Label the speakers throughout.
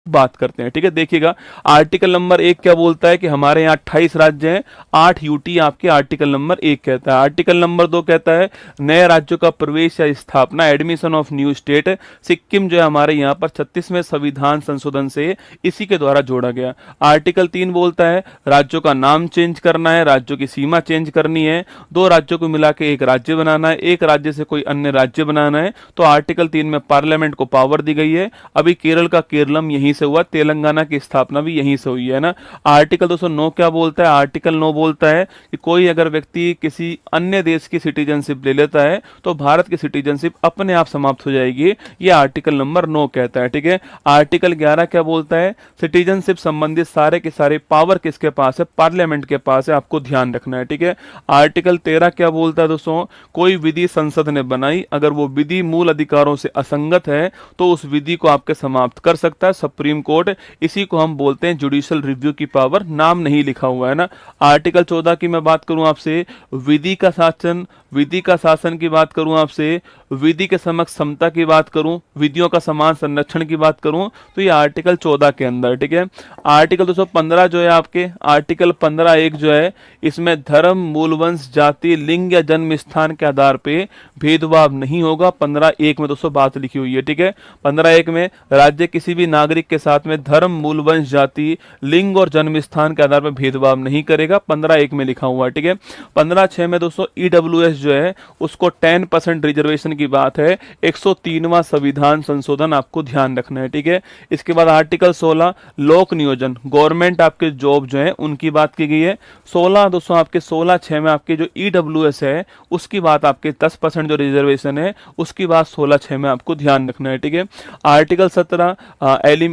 Speaker 1: बात करते हैं। ठीक है, देखिएगा आर्टिकल नंबर 1 क्या बोलता है कि हमारे यहाँ 28 राज्य हैं, 8 यूटी आपके आर्टिकल नंबर 1 कहता है। आर्टिकल नंबर 2 कहता है नए राज्यों का प्रवेश या स्थापना, admission of new state. Sikkim जो है हमारे यहाँ पर 36वें संविधान संशोधन से इसी के द्वारा जोड़ा गया। आर्टिकल 3 बोलता है राज्यों का नाम चेंज करना है, राज्यों की सीमा चेंज करनी है, 2 राज्यों को मिला के एक राज्य बनाना है, एक राज्य से कोई अन्य राज्य बनाना है। तो आर्टिकल 3 में पार्लियामेंट को पावर दी गई है। अभी केरल का केरलम यहीं से हुआ, तेलंगाना की स्थापना भी यहीं से हुई है ना। आर्टिकल 209 क्या बोलता है? आर्टिकल 9 बोलता है कि कोई अगर व्यक्ति किसी अन्य देश की सिटीजनशिप ले लेता है तो भारत की सिटीजनशिप अपने आप समाप्त हो जाएगी, ये आर्टिकल नंबर 9 कहता है। ठीक है, आर्टिकल 11 क्या बोलता है? सिटीजनशिप संबंधित सारे के सारे पावर किसके पास है? पार्लियामेंट के पास है, आपको ध्यान रखना है। ठीक है, आर्टिकल 13 क्या बोलता है दोस्तों? कोई विधि संसद ने बनाई, अगर वो विधि मूल अधिकारों से असंगत है तो उस विधि को आपके समाप्त कर सकता है सुप्रीम कोर्ट। इसी को हम बोलते हैं जुडिशियल रिव्यू की पावर, नाम नहीं लिखा हुआ है ना। आर्टिकल 14 की मैं बात करूं आपसे, विधि का शासन की बात करूं आपसे, विधि के समक्ष समता की बात करूं, विधियों का समान संरक्षण की बात करूं, तो ये आर्टिकल 14 के अंदर। ठीक है, आर्टिकल 215 जो है आपके, आर्टिकल 15(1) जो है, इसमें धर्म, मूलवंश, जाति, लिंग या जन्म स्थान के आधार पे भेदभाव नहीं होगा। 15(1) में दोस्तों बात लिखी हुई है। ठीक है, 15(1) में राज्य किसी भी नागरिक के साथ में धर्म, मूलवंश, जाति, लिंग और जन्म स्थान के आधार पर भेदभाव नहीं करेगा, 15(1) में लिखा हुआ है। ठीक है, 15(6) में दोस्तों ईडब्ल्यूएस जो है उसको 10% रिजर्वेशन की बात है, 103वां संविधान संशोधन आपको ध्यान रखना है। ठीक है, इसके बाद आर्टिकल 16 लोक नियोजन, गवर्नमेंट आपके जॉब जो है उनकी बात की गई है। 16 दोस्तों आपके 16(6) में आपके जो ईडब्ल्यूएस है उसकी बात, आपके 10% जो रिजर्वेशन है उसकी बात 16(6) में आपको ध्यान रखना है। ठीक है, आर्टिकल 17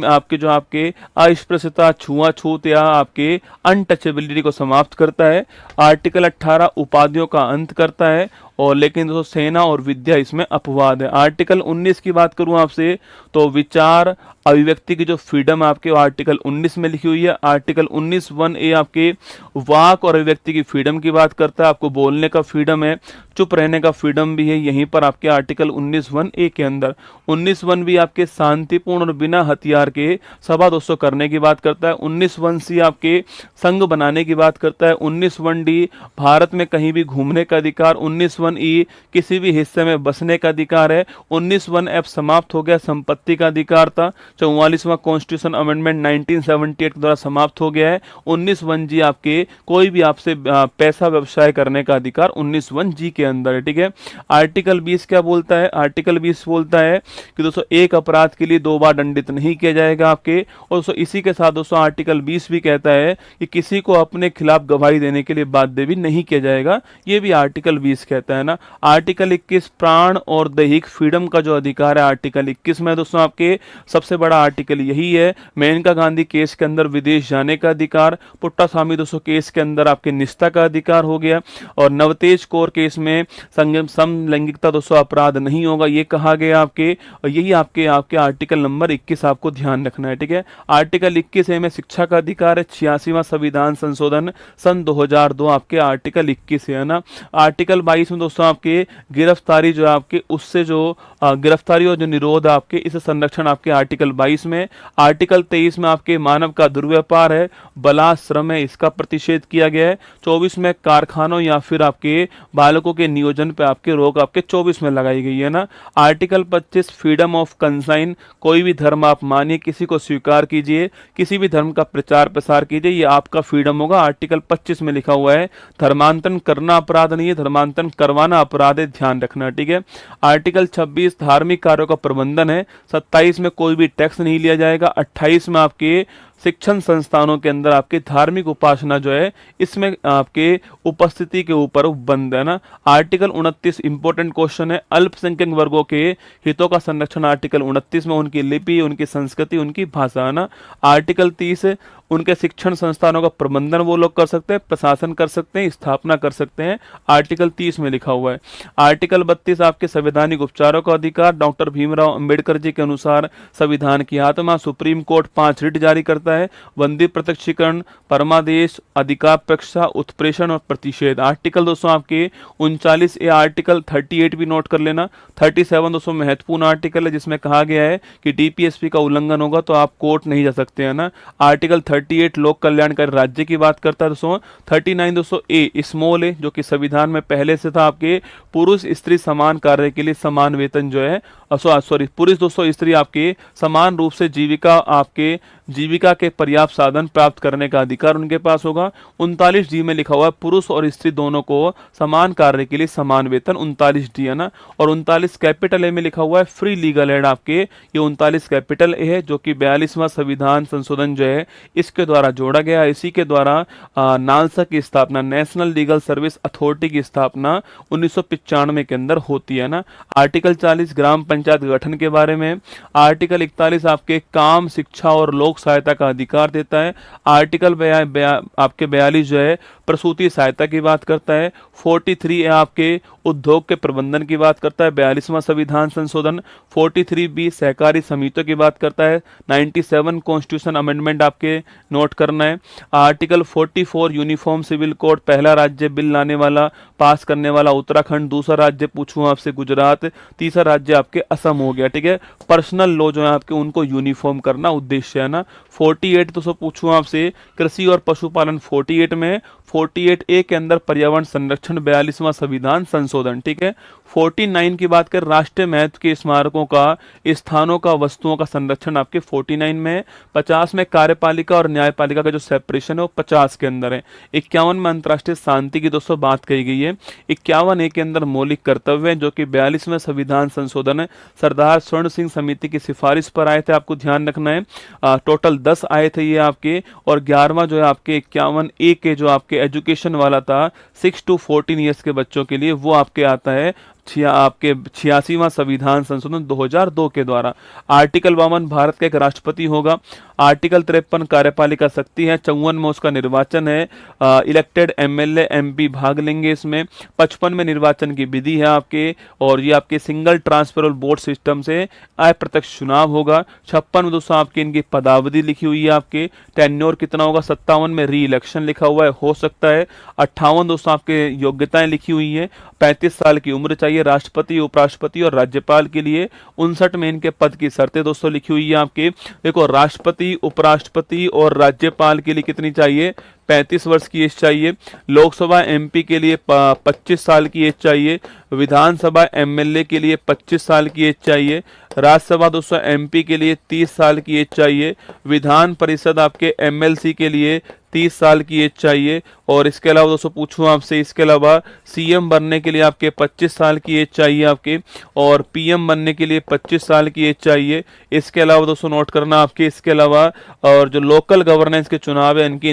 Speaker 1: आपके जो आपके अस्पृश्यता, छुआछूत या आपके अनटचेबिलिटी को समाप्त करता है। आर्टिकल 18 उपाधियों का अंत करता है, और लेकिन दोस्तों सेना और विद्या इसमें अपवाद है। आर्टिकल 19 की बात करूं आपसे तो विचार अभिव्यक्ति की जो फ्रीडम आपके आर्टिकल 19 में लिखी हुई है। आर्टिकल 19(1)(a) आपके वाक और अभिव्यक्ति की फ्रीडम की बात करता है, आपको बोलने का फ्रीडम है, चुप रहने का फ्रीडम भी है यहीं पर आपके आर्टिकल 19(1)(a) के अंदर। 19(1) भी आपके शांतिपूर्ण और बिना हथियार के सभा दोस्तों करने की बात करता है। 19(1)(c) आपके संघ बनाने की बात करता है। 19(1)(d) भारत में कहीं भी घूमने का अधिकार। 19(1)(e) किसी भी हिस्से में बसने का अधिकार है। 19(1)(f) समाप्त हो गया, संपत्ति का अधिकार था, 44वां कॉन्स्टिट्यूशन अमेंडमेंट 1978 के द्वारा समाप्त हो गया है। 19(1)(g) आपके कोई भी आपसे पैसा व्यवसाय करने का अधिकार 19(1)(g) के अंदर है। ठीक है, आर्टिकल 20 क्या बोलता है? आर्टिकल 20 बोलता है कि दोस्तों एक अपराध के लिए 2 बार दंडित नहीं किया जाएगा आपके। और दोस्तों इसी के साथ दोस्तों आर्टिकल 20 भी कहता है कि किसी को अपने खिलाफ गवाही देने के लिए बाध्य भी नहीं किया जाएगा, ये भी आर्टिकल 20 कहता है ना। आर्टिकल 21 प्राण और दैहिक फ्रीडम का जो अधिकार है आर्टिकल 21 में दोस्तों आपके सबसे बड़ा आर्टिकल यही है। मेनका गांधी केस के अंदर विदेश जाने का अधिकार, पुट्टास्वामी दोस्तों केस के अंदर आपके निष्ठा का अधिकार हो गया, और नवतेज कौर केस में समलैंगिकता दोस्तों अपराध नहीं होगा, ये कहा गया आपके। और यही आपके आर्टिकल नंबर 21 आपको ध्यान रखना है। ठीक है, आर्टिकल 21 में शिक्षा का अधिकार है। 86वां संविधान संशोधन सन 2002 आपके आर्टिकल 21 है ना। आर्टिकल 22 में दोस्तों आपके गिरफ्तारी जो आपके उससे जो गिरफ्तारी और जो निरोध आपके इस संरक्षण आपके आर्टिकल 22 में। आर्टिकल 23 में आपके मानव का दुर्व्यापार है, बलाश्रम है, इसका प्रतिषेध किया गया है। 24 में कारखानों या फिर आपके बालकों के नियोजन पे आपके रोक आपके 24 में लगाई गई है ना। आर्टिकल 25 फ्रीडम ऑफ कंसाइन, कोई भी धर्म आप मानिए, किसी को स्वीकार कीजिए, किसी भी धर्म का प्रचार प्रसार कीजिए, ये आपका फ्रीडम होगा, आर्टिकल 25 में लिखा हुआ है। धर्मांतरण करना अपराध नहीं है, धर्मांतरण करवाना अपराध है, ध्यान रखना। ठीक है, आर्टिकल 26 धार्मिक कार्यों का प्रबंधन है। 27 में कोई भी टैक्स नहीं लिया जाएगा। 28 में आपके शिक्षण संस्थानों के अंदर आपके धार्मिक उपासना जो है इसमें आपके उपस्थिति के ऊपर बंद है ना। आर्टिकल 29 इंपॉर्टेंट क्वेश्चन है, अल्पसंख्यक वर्गों के हितों का संरक्षण आर्टिकल 29 में, उनकी लिपि, उनकी संस्कृति, उनकी भाषा है ना। आर्टिकल 30 उनके शिक्षण संस्थानों का प्रबंधन वो लोग कर सकते हैं, प्रशासन कर सकते हैं, स्थापना कर सकते हैं, आर्टिकल 30 में लिखा हुआ है। आर्टिकल 32 आपके संवैधानिक उपचारों का अधिकार, डॉक्टर भीमराव अंबेडकर जी के अनुसार संविधान की आत्मा, सुप्रीम कोर्ट 5 रिट जारी करता करता है? बंदी प्रत्यक्षीकरण, परमादेश, अधिकापेक्षा, उत्प्रेषण और प्रतिषेध। आर्टिकल दोस्तों आपके 39 ए, आर्टिकल 38 भी नोट कर लेना। 37 दोस्तों महत्वपूर्ण आर्टिकल है जिसमें कहा गया है कि डीपीएसपी का उल्लंघन होगा तो आप कोर्ट नहीं जा सकते हैं ना। आर्टिकल 38 लोक कल्याणकारी राज्य की बात करता है दोस्तों। 39 दोस्तों ए, स्मॉल ए, जो कि संविधान में पहले से था आपके, पुरुष स्त्री समान कार्य के लिए समान वेतन जो है, सॉरी पुरुष दोस्तों स्त्री आपके समान रूप से जीविका के पर्याप्त साधन प्राप्त करने का अधिकार उनके पास होगा। 39 डी में लिखा हुआ है पुरुष और स्त्री दोनों को समान कार्य के लिए समान वेतन, 39 डी है ना। और 39 कैपिटल ए में लिखा हुआ है फ्री लीगल एड आपके, ये 39 कैपिटल ए है जो कि 42वां संविधान संशोधन जो है इसके द्वारा जोड़ा गया। इसी के द्वारा नालसा की स्थापना, नेशनल लीगल सर्विस अथॉरिटी की स्थापना 1995 के अंदर होती है ना। आर्टिकल 40 ग्राम पंचायत गठन के बारे में। आर्टिकल 41 आपके काम, शिक्षा और लोक सहायता का अधिकार देता है। आर्टिकल आपके 42 जो है प्रसूति सहायता की बात करता है। 43 आपके उद्योग के प्रबंधन की बात करता है, 42वां संविधान संशोधन। 43 बी सहकारी समितियों की बात करता है। 97 कॉन्स्टिट्यूशन अमेंडमेंट आपके नोट करना है। आर्टिकल 44 यूनिफॉर्म सिविल कोड, पहला राज्य बिल लाने वाला, पास करने वाला उत्तराखंड, दूसरा राज्य पूछूं आपसे गुजरात, तीसरा राज्य आपके असम हो गया, ठीक है। पर्सनल लॉ जो है आपके उनको यूनिफॉर्म करना उद्देश्य है ना। 48 तो पूछूं आपसे कृषि और पशुपालन 48 में। 48 ए के अंदर पर्यावरण संरक्षण, 42वां संविधान संशोधन, ठीक है। 49 की बात करें राष्ट्रीय महत्व के स्मारकों का, स्थानों का, वस्तुओं का संरक्षण आपके 49 में। 50 में कार्यपालिका और न्यायपालिका का जो सेपरेशन है वो 50 के अंदर है। 51 में अंतर्राष्ट्रीय शांति की दोस्तों बात कही गई है। 51 ए के अंदर मौलिक कर्तव्य जो कि 42वें संविधान संशोधन है। सरदार स्वर्ण सिंह समिति की सिफारिश पर आए थे, आपको ध्यान रखना है। टोटल 10 आए थे ये आपके। और 11वां जो है आपके 51 ए के जो आपके एजुकेशन वाला था 6 to 14 ईयर्स के बच्चों के लिए, वो आपके आता है आपके 86वां संविधान संशोधन 2002 के द्वारा। आर्टिकल 52 भारत का एक राष्ट्रपति होगा। आर्टिकल 53 कार्यपालिका शक्ति है। 54 में उसका निर्वाचन है। इलेक्टेड एमएलए एमपी भाग लेंगे इसमें। 55 में निर्वाचन की विधि है आपके, और ये आपके सिंगल ट्रांसफरेबल वोट सिस्टम से अप्रत्यक्ष चुनाव होगा। 56 में दोस्तों आपकी इनकी पदावधि लिखी हुई है आपके। टेन्योर कितना होगा? 57 में री इलेक्शन लिखा हुआ है, हो सकता है। 58 दोस्तों आपके योग्यताएं लिखी हुई है। 35 साल की उम्र चाहिए राष्ट्रपति, उपराष्ट्रपति और राज्यपाल के लिए। 59 में इनके पद की शर्तें दोस्तों लिखी हुई है आपके। देखो राष्ट्रपति, उपराष्ट्रपति और राज्यपाल के लिए कितनी चाहिए? 35 वर्ष की एज चाहिए। लोकसभा एमपी के लिए 25 साल की एज चाहिए। विधानसभा एमएलए के लिए 25 साल की एज चाहिए। राज्यसभा दोस्तों एमपी के लिए 30 साल की एज चाहिए। विधान परिषद आपके एमएलसी के लिए 30 साल की एज चाहिए। और इसके अलावा दोस्तों पूछूं आपसे, इसके अलावा सीएम बनने के लिए आपके 25 साल की एज चाहिए आपके, और पीएम बनने के लिए 25 साल की एज चाहिए। इसके अलावा दोस्तों नोट करना आपके, इसके अलावा और जो लोकल गवर्नेंस के चुनाव है इनके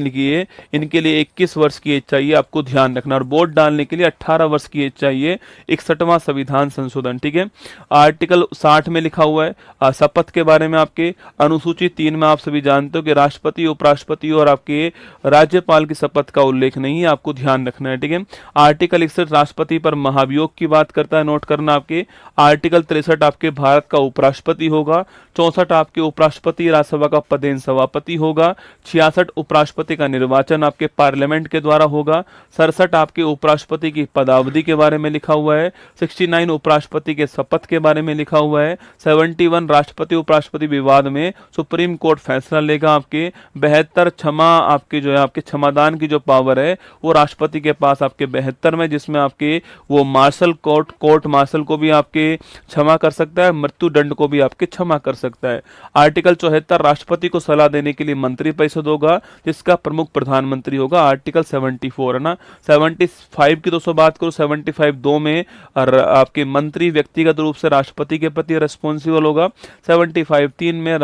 Speaker 1: लिए 21 वर्ष की एज चाहिए, आपको ध्यान रखना। और वोट डालने के लिए 18 वर्ष की एज चाहिए। 61वां संविधान संशोधन, ठीक है। आर्टिकल 60 में लिखा हुआ है शपथ के बारे में आपके। अनुसूची 3 में आप सभी जानते हो कि राष्ट्रपति, उपराष्ट्रपति और आपके राज्यपाल की शपथ का उल्लेख नहीं है, आपको ध्यान रखना है, ठीक है। आर्टिकल 61 राष्ट्रपति पर महाभियोग की बात करता है, नोट करना आपके। आर्टिकल 63 आपके भारत का उपराष्ट्रपति होगा। 64 आपके उपराष्ट्रपति राज्यसभा का पदेन सभापति होगा। 66 उपराष्ट्रपति का निर्वाचन आपके पार्लियामेंट के द्वारा होगा। 67 आपके उपराष्ट्रपति की पदावधि के बारे में लिखा हुआ है। 69 उपराष्ट्रपति के शपथ के बारे में लिखा हुआ है। 71 राष्ट्रपति उपराष्ट्रपति विवाद में सुप्रीम कोर्ट फैसला लेगा आपके। 72 क्षमा आपके जो है आपके क्षमादान की जो पावर है वो राष्ट्रपति के पास आपके 72 में, जिसमें आपके वो मार्शल कोर्ट मार्शल को भी आपके क्षमा कर सकता है, मृत्यु दंड को भी आपके क्षमा कर सकता है। आर्टिकल 74 राष्ट्रपति को सलाह देने के लिए मंत्रिपरिषद होगा जिसका प्रमुख प्रधानमंत्री होगा। आर्टिकल 74 है ना। 75 की दोस्तों बात करो, 75 2 में आपके मंत्री व्यक्तिगत रूप से राष्ट्रपति के प्रति रिस्पॉन्सिबल होगा। 75 3 में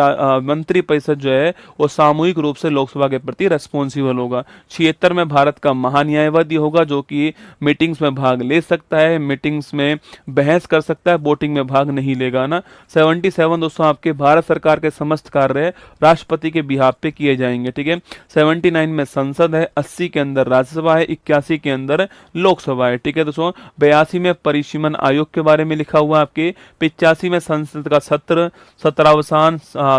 Speaker 1: मंत्रिपरिषद जो है वो सामूहिक रूप से लोकसभा के प्रति रेस्पॉन्सिबल रिस्पॉन्सिबल होगा। 76 में भारत का महान्यायवादी होगा जो कि मीटिंग्स में भाग ले सकता है, मीटिंग्स में बहस कर सकता है, वोटिंग में भाग नहीं लेगा ना। 77 दोस्तों आपके भारत सरकार के समस्त कार्य राष्ट्रपति के बिहाफ पे किए जाएंगे, ठीक है। 79 में संसद है, 80 के अंदर राज्यसभा है, 81 के अंदर लोकसभा है, ठीक है दोस्तों। 82 में परिसीमन आयोग के बारे में लिखा हुआ आपके। 85 में संसद का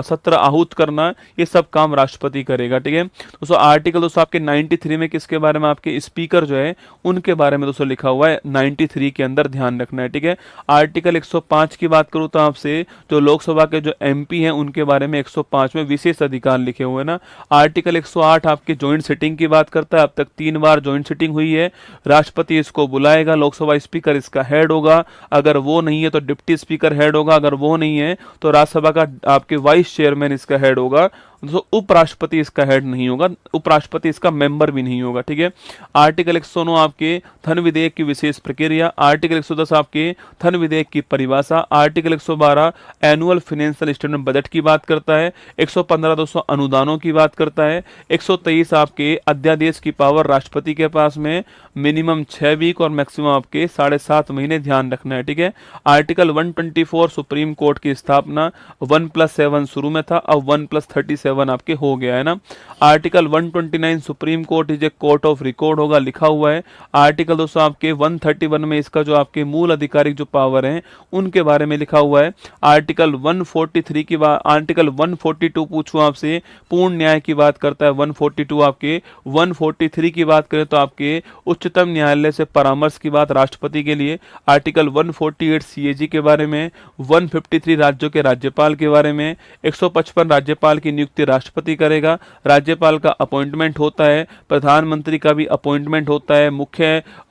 Speaker 1: सत्र आहूत करना, ये सब काम राष्ट्रपति करेगा, ठीक है दोस्तों। आर्टिकल दोस्तों आपके 93 में किसके बारे में, आपके स्पीकर जो है उनके बारे में दोस्तों लिखा हुआ है 93 के अंदर, ध्यान रखना है, ठीक है। आर्टिकल 105 की बात करूं तो आपसे जो लोकसभा के जो एमपी हैं उनके बारे में 105 में विशेष अधिकार लिखे हुए हैं ना। आर्टिकल 108 आपके ज्वाइंट सिटिंग की बात करता है, अब तक 3 बार ज्वाइंट सिटिंग हुई है, राष्ट्रपति इसको बुलाएगा, लोकसभा स्पीकर इसका हेड होगा, अगर वो नहीं है तो डिप्टी स्पीकर हेड होगा, अगर वो नहीं है तो राज्यसभा का आपके वाइस चेयरमैन इसका हेड होगा, तो उपराष्ट्रपति इसका हेड नहीं होगा, उपराष्ट्रपति इसका मेंबर भी नहीं होगा, ठीक है। आर्टिकल 109 आपके धन विधेयक की विशेष प्रक्रिया। आर्टिकल 110 आपके धन विधेयक की परिभाषा। Article 112 annual financial statement budget की बात करता है। 115 दोस्तों अनुदानों की बात करता है। 123 आपके अध्यादेश की पावर राष्ट्रपति के पास में, मिनिमम 6 वीक और मैक्सिमम आपके 7.5 महीने, ध्यान रखना है, ठीक है। आर्टिकल 124 सुप्रीम कोर्ट की स्थापना, 1+7 शुरू में था, अब 1+37 आपके हो गया है ना। Article 129 supreme court is a court of record होगा, लिखा हुआ है। आर्टिकल दोस्तों आपके 131 में इसका जो आपके मूल आधिकारिक जो पावर हैं उनके बारे में लिखा हुआ है। आर्टिकल 143 की बात, आर्टिकल 142 पूछूं आपसे, पूर्ण न्याय की बात करता है 142 आपके। 143 की बात करें तो आपके उच्चतम न्यायालय से परामर्श की बात राष्ट्रपति के लिए। आर्टिकल 148 सीएजी के बारे में। 153 राज्यों के राज्यपाल के बारे में। 155 राज्यपाल की नियुक्ति राष्ट्रपति करेगा, राज्यपाल का अपॉइंटमेंट होता है, प्रधानमंत्री का भी अपॉइंटमेंट होता है,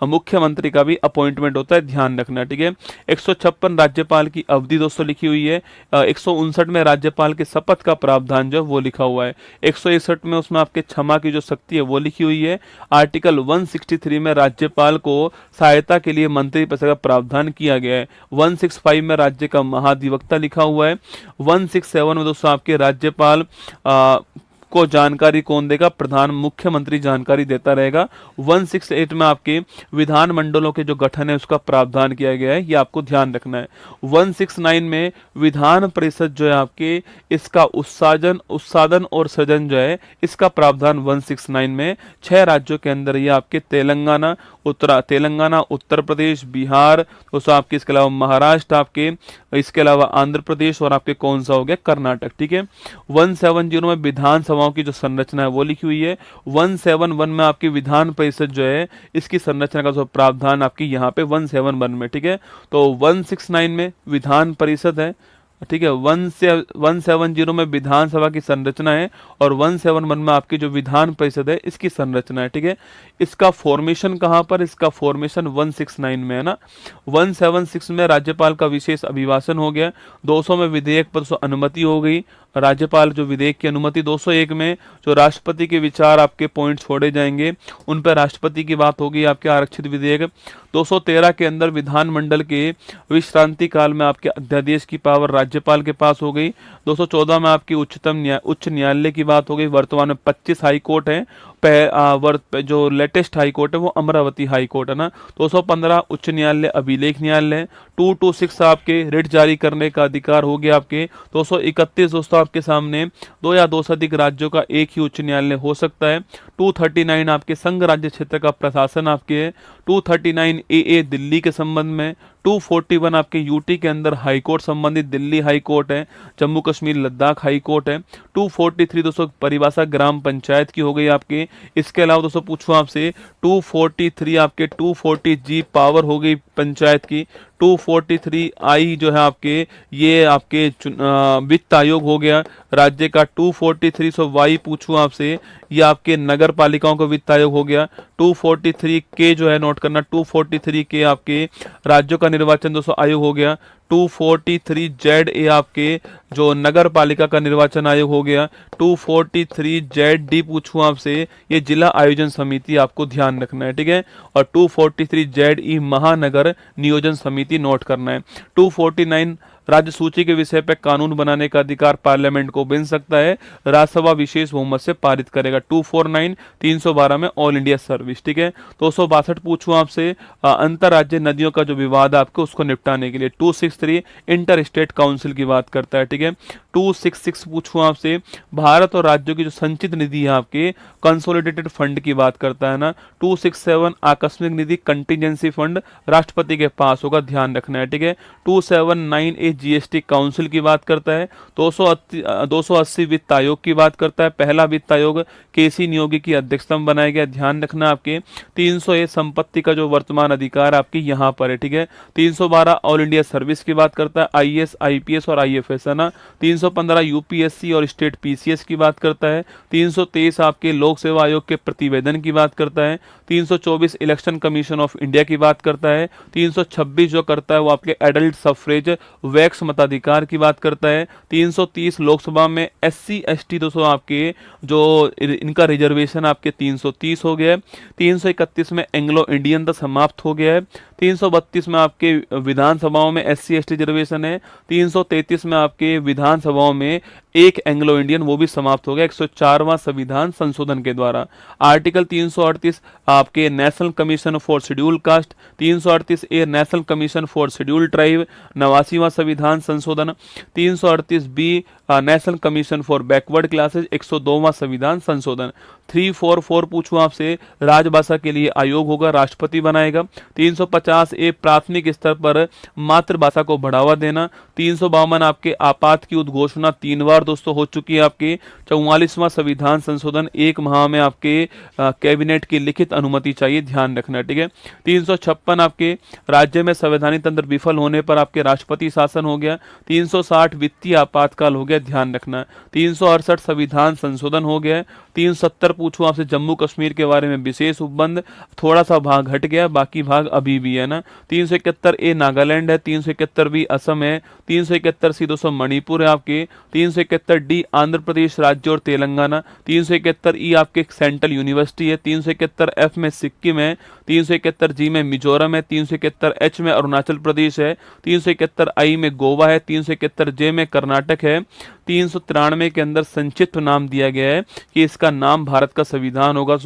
Speaker 1: मुख्यमंत्री का भी अपॉइंटमेंट होता है, ध्यान रखना, ठीक है। 156 राज्यपाल की अवधि दोस्तों लिखी हुई है। 159 में राज्यपाल के शपथ का प्रावधान जो वो लिखा हुआ है। 161 में उसमें आपके क्षमा की जो शक्ति है वो लिखी हुई है। आर्टिकल 163 में राज्यपाल को सहायता के लिए मंत्रिपरिषद का प्रावधान किया गया है। 165 में राज्य का महाधिवक्ता लिखा हुआ है। 167 में दोस्तों आपके राज्यपाल को जानकारी कौन देगा, प्रधान मुख्यमंत्री जानकारी देता रहेगा। 168 में आपके विधान मंडलों के जो गठन है उसका प्रावधान किया गया है, ये आपको ध्यान रखना है। 169 में विधान परिषद जो है आपके, इसका उत्सादन और सृजन जो है इसका प्रावधान 169 में 6 राज्यों के अंदर, ये आपके तेलंगाना, उत्तर प्रदेश, बिहार, दोस्तों आपके इसके अलावा महाराष्ट्र, आपके इसके अलावा आंध्र प्रदेश और आपके कौन सा हो गया, कर्नाटक, ठीक है। 170 में विधानसभाओं की जो संरचना है वो लिखी हुई है। 171 में आपकी विधान परिषद जो है इसकी संरचना का जो प्रावधान आपकी यहाँ पे 171 में, ठीक है। तो 169 में विधान परिषद है, ठीक है। 170 में विधानसभा की संरचना है और 171 में आपकी जो विधान परिषद है इसकी संरचना है, ठीक है। इसका फॉर्मेशन कहां पर, इसका फॉर्मेशन 169 में है ना। 176 में राज्यपाल का विशेष अभिभाषण हो गया। 200 में विधेयक पर अनुमति हो गई, राज्यपाल जो विधेयक की अनुमति। 201 में जो राष्ट्रपति के विचार आपके पॉइंट छोड़े जाएंगे उन पर राष्ट्रपति की बात होगी, आपके आरक्षित विधेयक। 213 के अंदर विधानमंडल के विश्रांति काल में आपके अध्यादेश की पावर राज्यपाल के पास हो गई। 214 में आपकी उच्च न्यायालय की बात हो गई। वर्तमान में 25 हाई कोर्ट है, जो लेटेस्ट हाई कोर्ट है वो अमरावती हाई कोर्ट है ना। 215 उच्च न्यायालय अभिलेख न्यायालय। 226 आपके रिट जारी करने का अधिकार हो गया आपके। 231 दोस्तों आपके सामने 2 या 2 से अधिक राज्यों का एक ही उच्च न्यायालय हो सकता है। 239 आपके संघ राज्य क्षेत्र का प्रशासन आपके है। 239 ए दिल्ली के संबंध में। 241 आपके यूटी के अंदर हाई कोर्ट संबंधित दिल्ली हाई कोर्ट है, जम्मू कश्मीर लद्दाख हाई कोर्ट है। 243 दोस्तों परिभाषा ग्राम पंचायत की हो गई आपके। इसके अलावा दोस्तों पूछूं आपसे 243 आपके 240G पावर हो गई पंचायत की। 243I जो है आपके, ये आपके वित्त आयोग हो गया राज्य का। 243Y पूछूं आपसे, ये आपके नगर पालिकाओं का वित्त आयोग हो गया। 243K जो है नोट करना, 243K आपके राज्यों का निर्वाचन दोस्तों आयोग हो गया। 243ZA आपके जो नगर पालिका का निर्वाचन आयोग हो गया। 243ZD पूछूं आपसे, ये जिला आयोजन समिति आपको ध्यान रखना है, ठीक है। और 243ZE महानगर नियोजन समिति नोट करना है। 249 राज्य सूची के विषय पर कानून बनाने का अधिकार पार्लियामेंट को मिल सकता है, राज्यसभा विशेष बहुमत से पारित करेगा। 249 312 में ऑल इंडिया सर्विस, ठीक है। 262 पूछूं आपसे अंतरराज्यीय नदियों का जो विवाद है आपको उसको निपटाने के लिए। 263 इंटर स्टेट काउंसिल की बात करता है, ठीक है। 266 पूछूं आपसे भारत और राज्यों की जो संचित निधि है आपके कंसोलिडेटेड फंड की बात करता है ना। 267 आकस्मिक निधि कंटिजेंसी फंड राष्ट्रपति के पास होगा, ध्यान रखना है, ठीक है। 279 जीएसटी काउंसिल की बात करता है। 280 वित्त आयोग की बात करता है, पहला वित्त आयोग केसी नियोगी की अध्यक्षता में बनाया गया, ध्यान रखना आपके। 300 संपत्ति का जो वर्तमान अधिकार आपकी यहाँ पर है, ठीक है। 312 ऑल इंडिया सर्विस की बात करता है, आईएएस आईपीएस और आईएफएस है ना। 315 यूपीएससी और स्टेट पीसीएस की बात करता है। 323 आपके लोक सेवा आयोग के प्रतिवेदन की बात करता है। 324 इलेक्शन कमीशन ऑफ इंडिया की बात करता है। 326 जो करता है वो आपके एडल्ट सफरेज वैक्स मताधिकार की बात करता है। 330 लोकसभा में एससी एसटी 200 आपके जो इनका रिजर्वेशन आपके 330 हो गया है। 331 में एंग्लो इंडियन तो समाप्त हो गया है। 332 में आपके विधानसभाओं में एससी एसटी रिजर्वेशन है। 333 में आपके विधानसभाओं में एक एंग्लो इंडियन वो भी समाप्त हो गया 104वां संविधान संशोधन के द्वारा। आर्टिकल 338 आपके National Commission for Scheduled Caste, 338 A National Commission for Scheduled Tribe 89वां संविधान संशोधन, 338 B National Commission for Backward Classes 102वां संविधान संशोधन। 344 पूछूं आपसे राजभाषा के लिए आयोग होगा, राष्ट्रपति बनाएगा। 350 ए प्राथमिक स्तर पर मातृभाषा को बढ़ावा देना। 352 आपके आपात की उद्घोषणा 3 बार दोस्तों हो चुकी है आपके। 44वां संविधान संशोधन 1 माह में आपके कैबिनेट की लिखित अनुमति चाहिए, ध्यान रखना, ठीक है। 356 आपके राज्य में संवैधानिक तंत्र विफल होने पर आपके राष्ट्रपति शासन हो गया। 360 वित्तीय आपातकाल हो गया, ध्यान रखना। 368 संविधान संशोधन हो गया। 370 पूछूं आपसे जम्मू कश्मीर के बारे में विशेष उपबंध, थोड़ा सा भाग हट गया, बाकी भाग अभी भी है ना। 371 ए नागालैंड है, 371 बी असम है, 371 सी 200 मणिपुर है आपके, 371 डी आंध्र प्रदेश राज्य और तेलंगाना, 371 ई आपके सेंट्रल यूनिवर्सिटी है, 371 एफ में सिक्किम है, 371 जी में मिजोरम है, 371 एच में अरुणाचल प्रदेश है, 371 आई में गोवा है, 371 जे में कर्नाटक है। 393 के अंदर संक्षिप्त नाम दिया गया है कि इसका नाम भारत का संविधान होगा।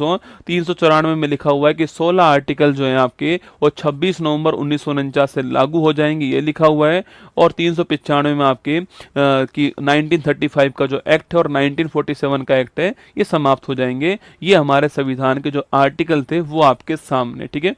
Speaker 1: 394 में लिखा हुआ है कि 16 आर्टिकल जो है आपके वो 26 नवंबर 1949 से लागू हो जाएंगे, ये लिखा हुआ है। और 395 में आपके कि 1935 का जो एक्ट है और 1947 का एक्ट है ये समाप्त हो जाएंगे। ये हमारे संविधान के जो आर्टिकल थे वो आपके सामने, ठीक है।